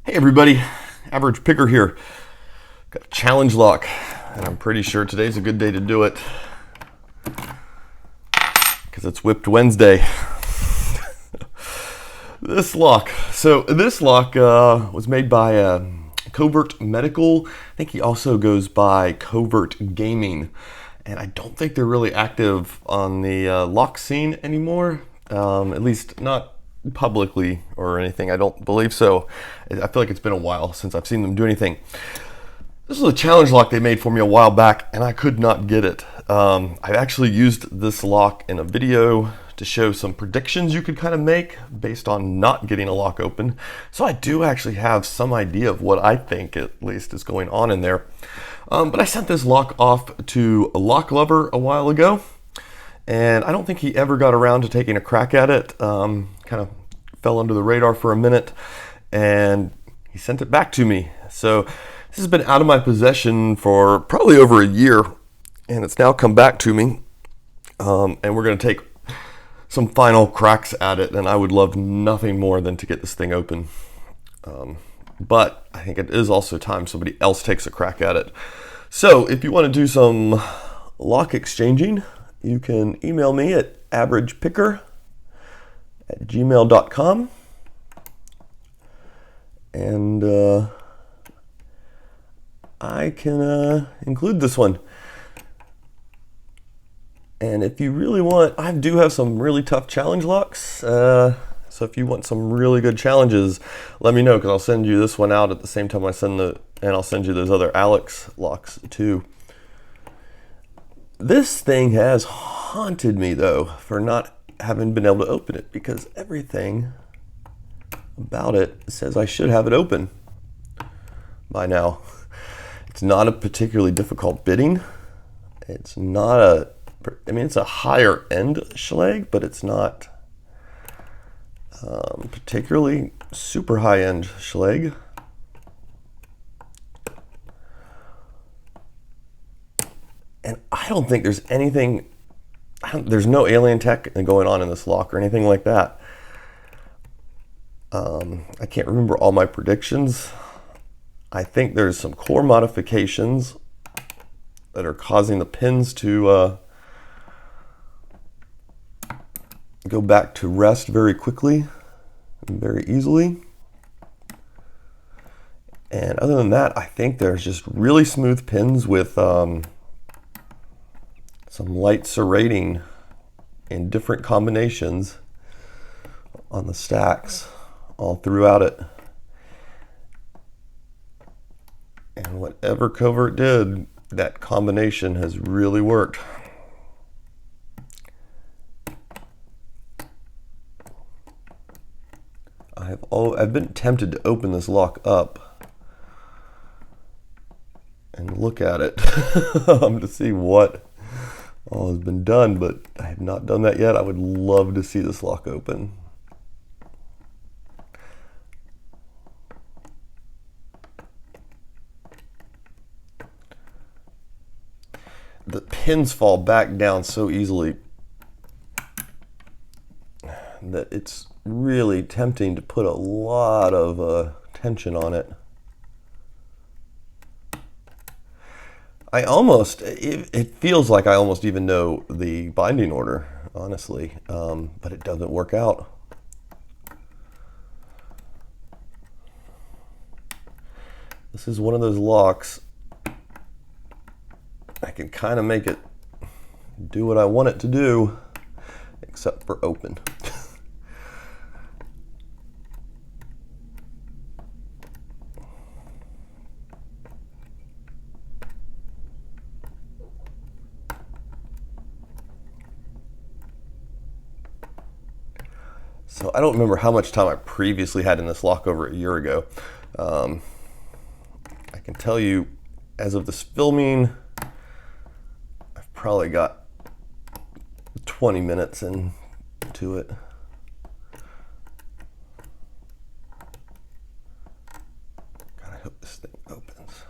Hey everybody, Average Picker here. Got a challenge lock, and I'm pretty sure today's a good day to do it because it's Whipped Wednesday. This lock was made by CovertMedical. I think he also goes by Covert Gaming, and I don't think they're really active on the lock scene anymore. At least not publicly or anything. I don't believe so. I feel like it's been a while since I've seen them do anything. This is a challenge lock they made for me a while back, and I could not get it. I've actually used this lock in a video to show some predictions you could kind of make based on not getting a lock open. So I do actually have some idea of what I think at least is going on in there. But I sent this lock off to a lock lover a while ago, and I don't think he ever got around to taking a crack at it. Kind of fell under the radar for a minute, and he sent it back to me. So this has been out of my possession for probably over a year, and it's now come back to me. And we're going to take some final cracks at it, and I would love nothing more than to get this thing open. But I think it is also time somebody else takes a crack at it. So if you want to do some lock exchanging, you can email me at averagepicker@gmail.com, and I can include this one. And if you really want, I do have some really tough challenge locks. So if you want some really good challenges, let me know, because I'll send you this one out at the same time and I'll send you those other Alex locks too. This thing has haunted me though for not having been able to open it, because everything about it says I should have it open by now. It's not a particularly difficult bidding. It's not it's a higher end Schlage, but it's not particularly super high end Schlage. And I don't think there's anything, there's no alien tech going on in this lock or anything like that. I can't remember all my predictions. I think there's some core modifications that are causing the pins to go back to rest very quickly and very easily. And other than that, I think there's just really smooth pins with some light serrating in different combinations on the stacks all throughout it. And whatever Covert did, that combination has really worked. I've been tempted to open this lock up and look at it to see what all has been done, but I have not done that yet. I would love to see this lock open. The pins fall back down so easily that it's really tempting to put a lot of tension on it. It feels like I almost even know the binding order, honestly, but it doesn't work out. This is one of those locks I can kind of make it do what I want it to do, except for open. So I don't remember how much time I previously had in this lock over a year ago. I can tell you, as of this filming, I've probably got 20 minutes into it. God, I hope this thing opens.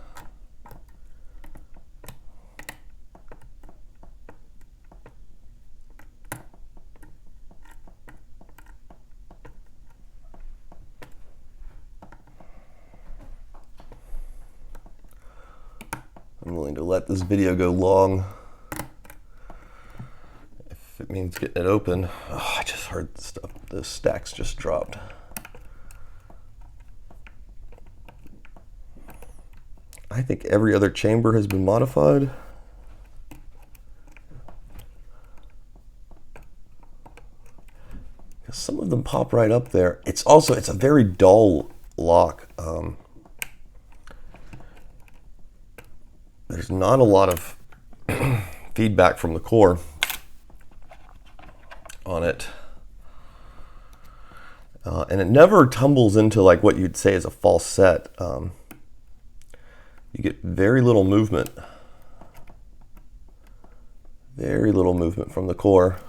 I'm willing to let this video go long if it means getting it open. Oh, I just heard the stuff. The stacks just dropped. I think every other chamber has been modified. Some of them pop right up there. It's a very dull lock. There's not a lot of feedback from the core on it. And it never tumbles into like what you'd say is a false set. You get very little movement. Very little movement from the core.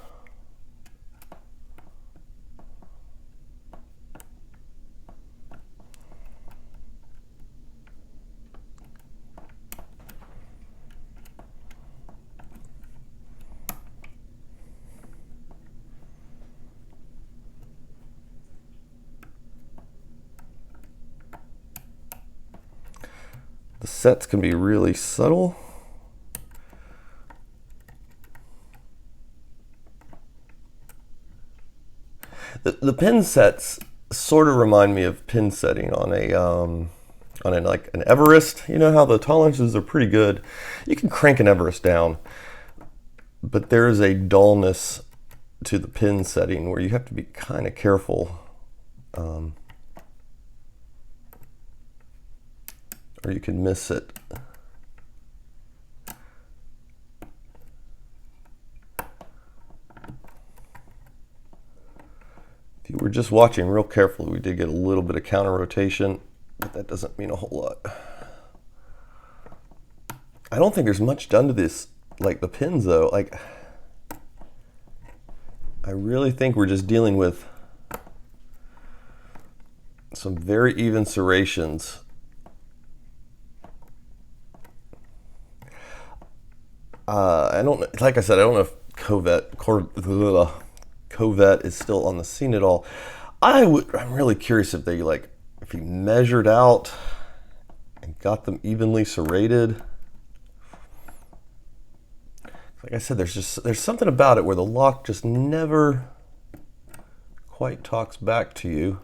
The sets can be really subtle. The pin sets sort of remind me of pin setting on like an Everest. You know how the tolerances are pretty good. You can crank an Everest down, but there is a dullness to the pin setting where you have to be kind of careful. Or you can miss it. If you were just watching real carefully, we did get a little bit of counter rotation, but that doesn't mean a whole lot. I don't think there's much done to this, like the pins though. Like, I really think we're just dealing with some very even serrations. I don't, like I said, I don't know if Covet is still on the scene at all. I'm really curious if they if he measured out and got them evenly serrated. Like I said, there's something about it where the lock just never quite talks back to you.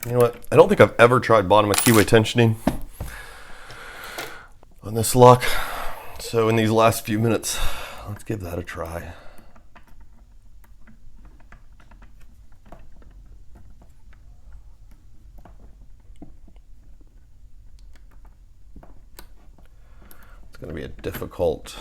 You know what? I don't think I've ever tried bottom of keyway tensioning on this lock. So in these last few minutes, let's give that a try. It's going to be a difficult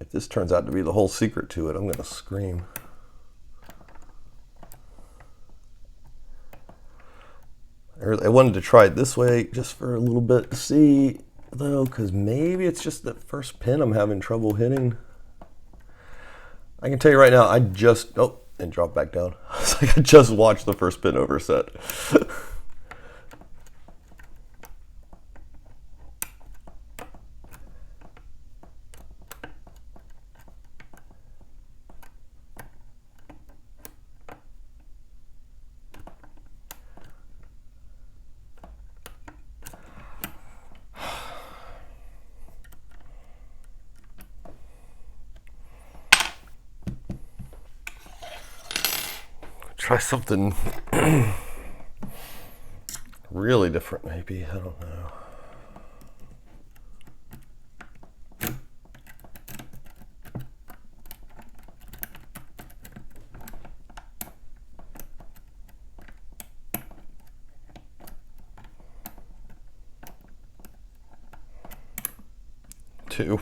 If this turns out to be the whole secret to it, I'm going to scream. I wanted to try it this way just for a little bit to see, though, because maybe it's just that first pin I'm having trouble hitting. I can tell you right now, and drop back down. It's like I just watched the first pin overset. Try something really different, maybe. I don't know. Two.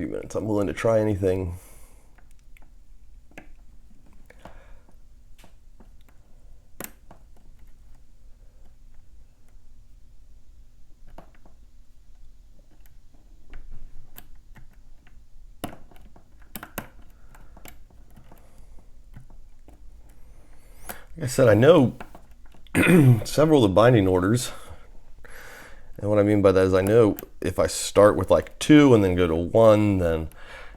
few minutes. I'm willing to try anything. Like I said, I know several of the binding orders. And what I mean by that is I know if I start with like 2 and then go to 1, then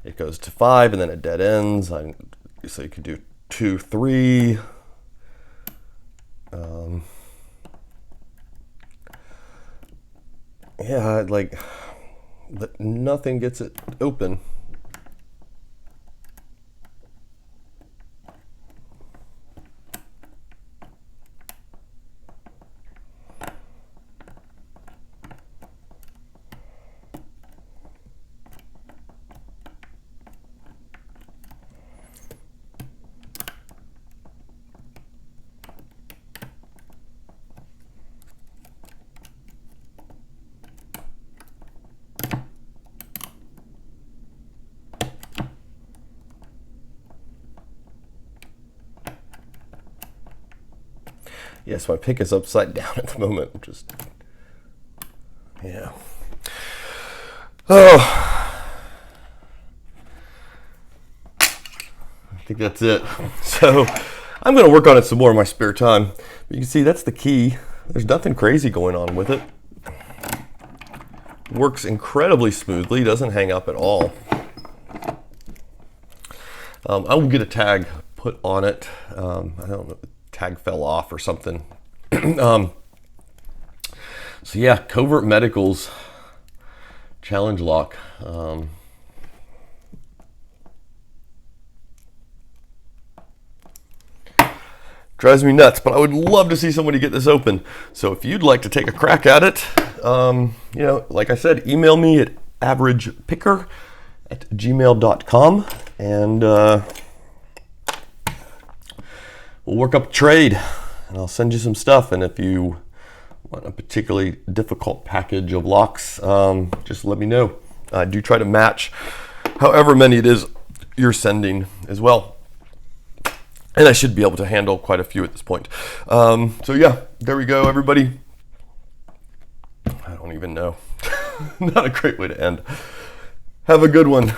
it goes to 5 and then it dead ends. So you could do 2, 3. Yeah, like nothing gets it open. Yes, my pick is upside down at the moment. Just, yeah. Oh, I think that's it. So I'm going to work on it some more in my spare time. But you can see that's the key. There's nothing crazy going on with it. Works incredibly smoothly. Doesn't hang up at all. I will get a tag put on it. I don't know. Tag fell off or something. So yeah, CovertMedical's challenge lock. Drives me nuts, but I would love to see somebody get this open. So if you'd like to take a crack at it, you know, like I said, email me at averagepicker@gmail.com and we'll work up a trade and I'll send you some stuff. And if you want a particularly difficult package of locks, just let me know. I do try to match however many it is you're sending as well. And I should be able to handle quite a few at this point. So yeah, there we go, everybody. I don't even know. Not a great way to end. Have a good one.